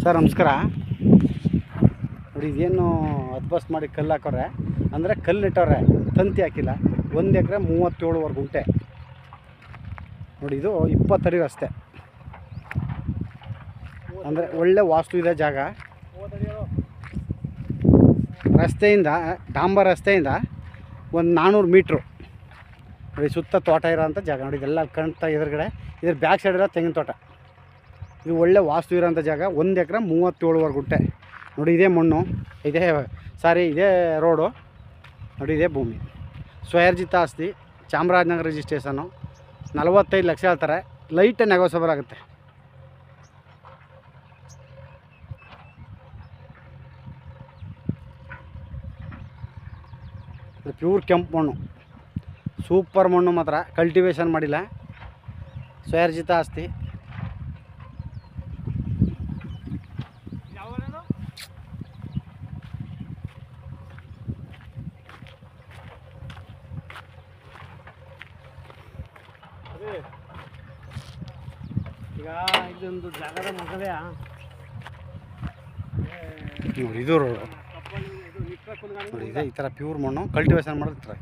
Sir ನಮಸ್ಕಾರ. ನೋಡಿ ಇದೇನು ಅದ್ಬಸ್ ಮಾಡಿ ಕಲ್ಲು ಹಾಕೋರೆ ಅಂದರೆ ಕಲ್ಲು ಇಟ್ಟವ್ರೆ, ತಂತಿ ಹಾಕಿಲ್ಲ. 1 ಎಕರೆ 37 ಗುಂಟೆ. ನೋಡಿ ಇದು 20 ಅಡಿ ರಸ್ತೆ, ಅಂದರೆ ಒಳ್ಳೆ ವಾಸ್ತು ಇದೆ ಜಾಗ. ರಸ್ತೆಯಿಂದ ಡಾಂಬರ್ ರಸ್ತೆಯಿಂದ ಒಂದು 400 ಮೀಟ್ರು ನೋಡಿ ಸುತ್ತ ತೋಟ ಇರೋಂಥ ಜಾಗ. ನೋಡಿ ಇದೆಲ್ಲ ಕಾಣ್ತಾ ಎದುರುಗಡೆ, ಇದ್ರ ಬ್ಯಾಕ್ ಸೈಡ್ ಇರೋ ತೆಂಗಿನ ತೋಟ. ಇದು ಒಳ್ಳೆ ವಾಸ್ತು ಇರೋಂಥ ಜಾಗ. 1 ಎಕರೆ 37 ಗುಂಟೆ. ನೋಡಿ ಇದೇ ಮಣ್ಣು, ಇದೇ ಇದೇ ರೋಡು, ನೋಡಿ ಇದೇ ಭೂಮಿ. ಸ್ವಯರ್ಜಿತ ಆಸ್ತಿ, ಚಾಮರಾಜನಗರ ರಿಜಿಸ್ಟ್ರೇಷನ್ನು. 45 ಲಕ್ಷ ಹೇಳ್ತಾರೆ, ಲೈಟ್ ನೆಗೋಸಬಲ್ ಆಗುತ್ತೆ. ಪ್ಯೂರ್ ಕೆಂಪು ಮಣ್ಣು, ಸೂಪರ್ ಮಣ್ಣು, ಮಾತ್ರ ಕಲ್ಟಿವೇಷನ್ ಮಾಡಿಲ್ಲ. ಸ್ವಯರ್ಜಿತ ಆಸ್ತಿ. ಈಗ ಇದೊಂದು ಜಾಗದ ಮಗಲೇ ನೋಡಿ, ಇದು ರೋಡು ನೋಡಿ ಇದೆ. ಈ ಥರ ಪ್ಯೂರ್ ಮಣ್ಣು ಕಲ್ಟಿವೇಷನ್ ಮಾಡೋದು ಈ ಥರ.